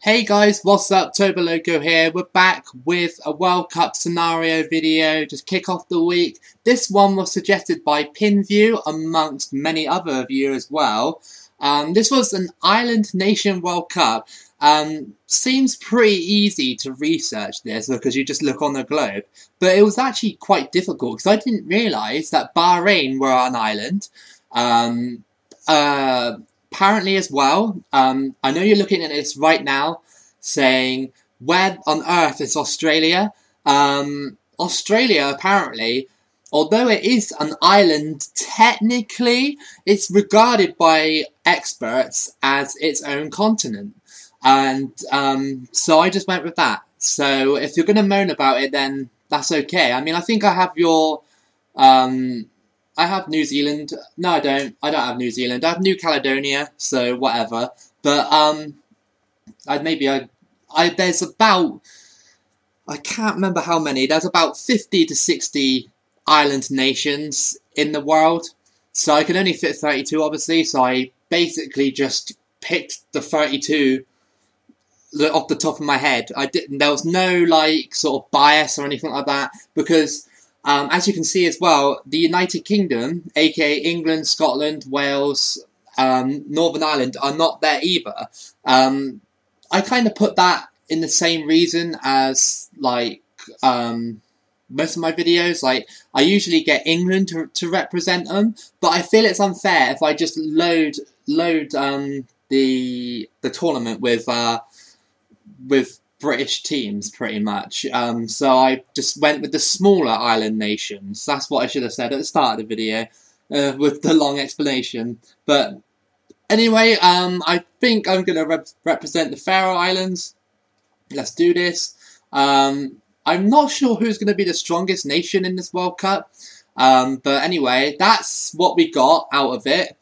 Hey guys, what's up? Toboloco here. We're back with a World Cup scenario video. Just kick off the week. This one was suggested by Pinview amongst many other of you as well. This was an Island Nation World Cup. Seems pretty easy to research this because you just look on the globe. But it was actually quite difficult because I didn't realise that Bahrain were an island. Apparently as well, I know you're looking at this right now, saying, where on earth is Australia? Australia, apparently, although it is an island, technically, it's regarded by experts as its own continent. And so I just went with that. So if you're going to moan about it, then that's okay. I mean, I think I have your... I have New Zealand. No, I don't. I don't have New Zealand. I have New Caledonia, so whatever. But there's about, I can't remember how many. There's about 50 to 60 island nations in the world. So I can only fit 32, obviously. So I basically just picked the 32 off the top of my head. There was no like sort of bias or anything like that because. As you can see as well, the United Kingdom, aka England, Scotland, Wales, Northern Ireland, are not there either. I kind of put that in the same reason as, like, most of my videos. Like, I usually get England to represent them, but I feel it's unfair if I just load the tournament with British teams, pretty much. So I just went with the smaller island nations. That's what I should have said at the start of the video, with the long explanation. But anyway, I think I'm going to represent the Faroe Islands. Let's do this. I'm not sure who's going to be the strongest nation in this World Cup. But anyway, that's what we got out of it.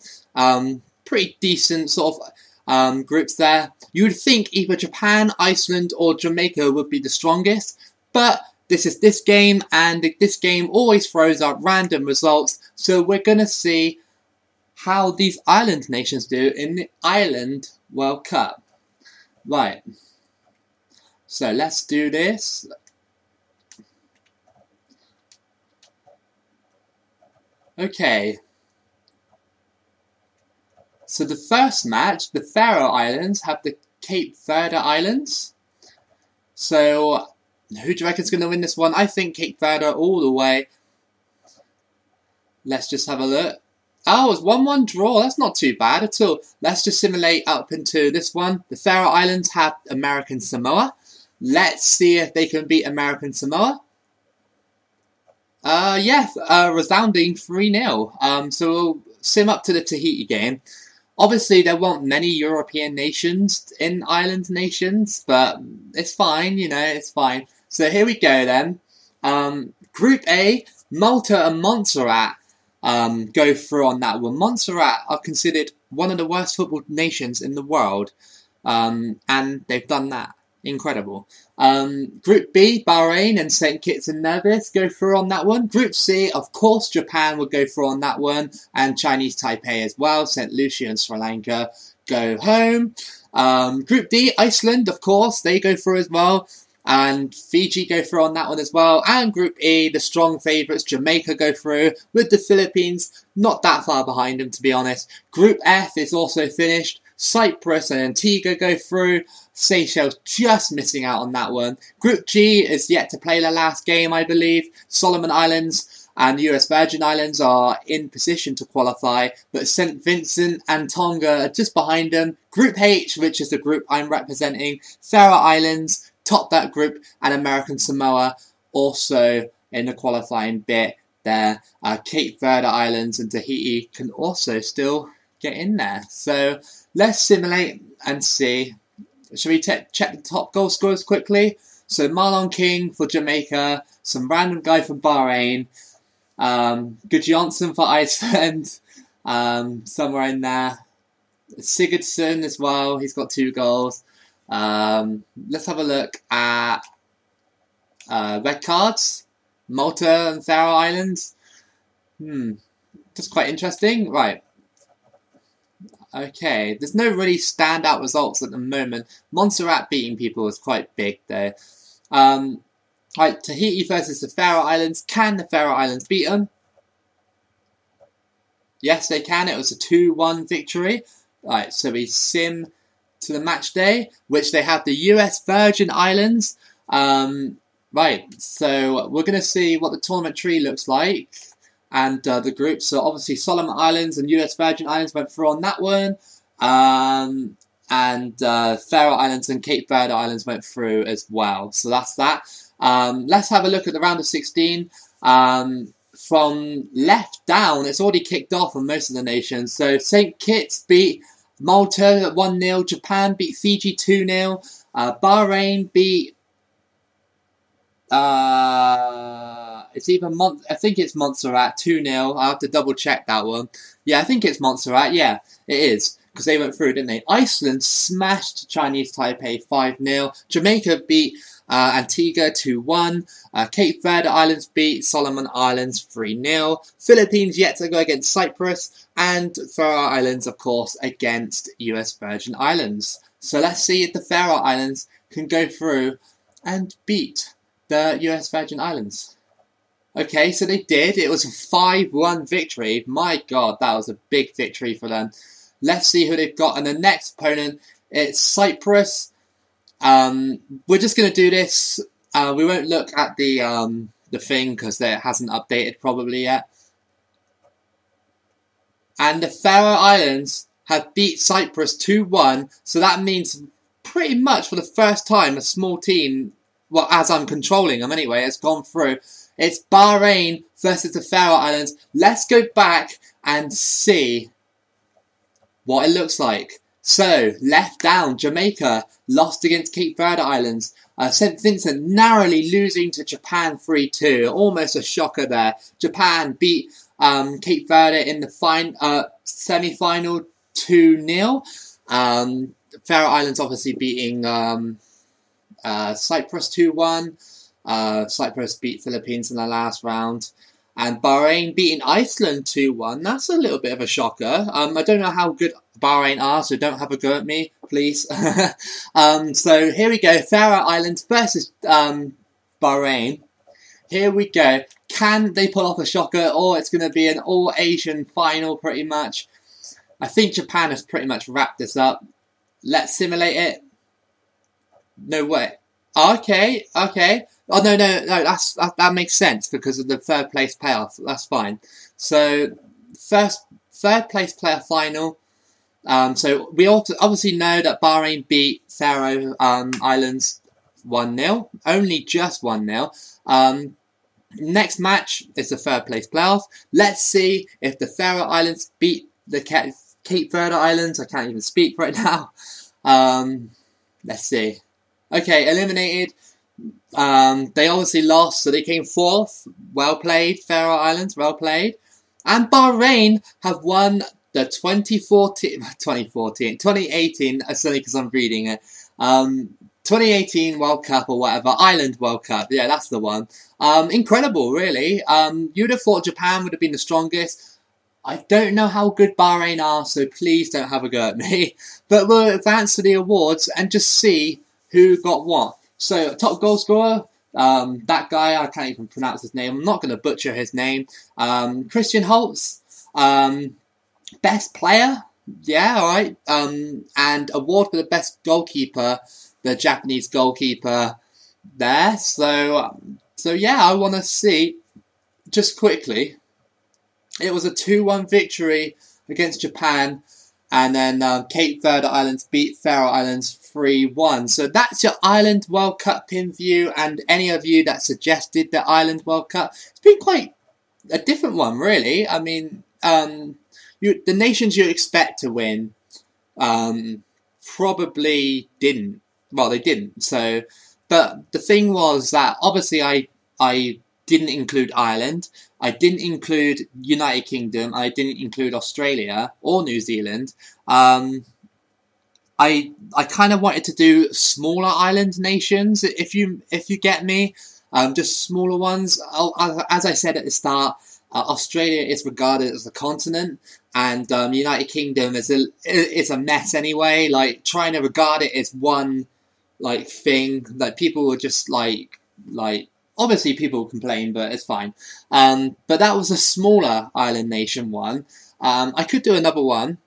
Pretty decent sort of groups there. You would think either Japan, Iceland, or Jamaica would be the strongest, but this is this game, and this game always throws out random results, so we're going to see how these island nations do in the Island World Cup. Right, so let's do this. Okay. So the first match, the Faroe Islands have the Cape Verde Islands. So who do you reckon is going to win this one? I think Cape Verde all the way. Let's just have a look. Oh, it's 1-1 draw. That's not too bad at all. Let's just simulate up into this one. The Faroe Islands have American Samoa. Let's see if they can beat American Samoa. Yes, resounding 3-0. So we'll sim up to the Tahiti game. Obviously, there weren't many European nations in island nations, but it's fine, you know, it's fine. So here we go then. Group A, Malta and Montserrat go through on that one. Montserrat are considered one of the worst football nations in the world, and they've done that. Incredible. Group B, Bahrain and St. Kitts and Nevis go through on that one. Group C, of course, Japan will go through on that one, and Chinese Taipei as well. St. Lucia and Sri Lanka go home. Group D, Iceland, of course, they go through as well, and Fiji go through on that one as well. And Group E, the strong favourites, Jamaica go through, with the Philippines not that far behind them, to be honest. Group F is also finished. Cyprus and Antigua go through. Seychelles just missing out on that one. Group G is yet to play their last game, I believe. Solomon Islands and US Virgin Islands are in position to qualify, but St. Vincent and Tonga are just behind them. Group H, which is the group I'm representing, Faroe Islands top that group, and American Samoa also in the qualifying bit there. Cape Verde Islands and Tahiti can also still get in there. So let's simulate and see. Shall we check the top goal scorers quickly? So Marlon King for Jamaica, some random guy from Bahrain, Gudjonsson for Iceland, somewhere in there. Sigurdsson as well, he's got 2 goals. Let's have a look at red cards. Malta and Faroe Islands. That's quite interesting. Right. Okay, there's no really standout results at the moment. Montserrat beating people is quite big though. Right, Tahiti versus the Faroe Islands. Can the Faroe Islands beat them? Yes, they can. It was a 2-1 victory. Right, so we sim to the match day, which they have the US Virgin Islands. Right, so we're going to see what the tournament tree looks like and the group. So obviously Solomon Islands and US Virgin Islands went through on that one. And Faroe Islands and Cape Verde Islands went through as well. So that's that. Let's have a look at the round of 16. From left down, it's already kicked off on most of the nations. So St. Kitts beat Malta 1-0. Japan beat Fiji 2-0. Bahrain beat... it's either I think it's Montserrat 2-0. I have to double check that one. Yeah, I think it's Montserrat. Yeah, it is. Because they went through, didn't they? Iceland smashed Chinese Taipei 5-0. Jamaica beat Antigua 2-1. Cape Verde Islands beat Solomon Islands 3-0. Philippines yet to go against Cyprus. And Faroe Islands, of course, against US Virgin Islands. So let's see if the Faroe Islands can go through and beat the US Virgin Islands. Okay, so they did. It was a 5-1 victory. My God, that was a big victory for them. Let's see who they've got. And the next opponent, it's Cyprus. We're just going to do this. We won't look at the thing because it hasn't updated probably yet. And the Faroe Islands have beat Cyprus 2-1. So that means pretty much for the first time a small team, well, as I'm controlling them anyway, has gone through. It's Bahrain versus the Faroe Islands. Let's go back and see what it looks like. So, left down, Jamaica lost against Cape Verde Islands. St. Vincent narrowly losing to Japan 3-2. Almost a shocker there. Japan beat Cape Verde in the semi-final 2-0. Faroe Islands obviously beating Cyprus 2-1. Cyprus beat Philippines in the last round. And Bahrain beating Iceland 2-1. That's a little bit of a shocker. I don't know how good Bahrain are, so don't have a go at me, please. So here we go. Faroe Islands versus Bahrain. Here we go. Can they pull off a shocker, or it's going to be an all-Asian final pretty much? I think Japan has pretty much wrapped this up. Let's simulate it. No way. Okay. Oh, no, that makes sense because of the third place playoff. That's fine. So, third place player final. So, we also obviously know that Bahrain beat Faroe Islands 1-0. Only just 1-0. Next match is the third place playoff. Let's see if the Faroe Islands beat the Cape Verde Islands. I can't even speak right now. Let's see. Okay, eliminated. They obviously lost, so they came fourth. Well played, Faroe Islands, well played. And Bahrain have won the 2018, it's only because I'm reading it. 2018 World Cup or whatever, Island World Cup, yeah, that's the one. Incredible, really. You'd have thought Japan would have been the strongest. I don't know how good Bahrain are, so please don't have a go at me. But we'll advance to the awards and just see who got what. So, top goal scorer, that guy, I can't even pronounce his name. I'm not going to butcher his name. Christian Holtz. Best player, yeah, alright. And award for the best goalkeeper, the Japanese goalkeeper there. So yeah, I want to see, just quickly, it was a 2-1 victory against Japan. And then Cape Verde Islands beat Faroe Islands 3-1. So that's your Island World Cup pin view. And any of you that suggested the Island World Cup, it's been quite a different one, really. I mean, the nations you expect to win probably didn't. Well, they didn't. So, but the thing was that obviously I didn't include Ireland. I didn't include United Kingdom. I didn't include Australia or New Zealand. I kind of wanted to do smaller island nations, if you get me, just smaller ones. As I said at the start, Australia is regarded as a continent. and United Kingdom is a mess anyway. Like trying to regard it as one like thing, like people were just like obviously people complain, but it's fine. But that was a smaller island nation one. I could do another one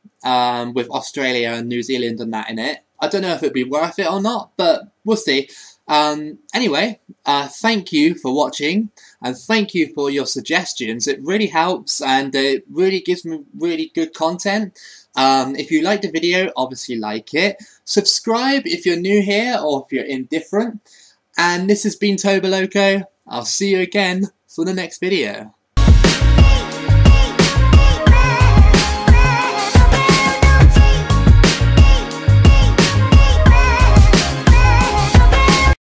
with Australia and New Zealand and that in it. I don't know if it'd be worth it or not, but we'll see. Anyway, thank you for watching, and thank you for your suggestions. It really helps, and it really gives me really good content. If you like the video, obviously like it. Subscribe if you're new here or if you're indifferent. And this has been Toboloco. I'll see you again for the next video.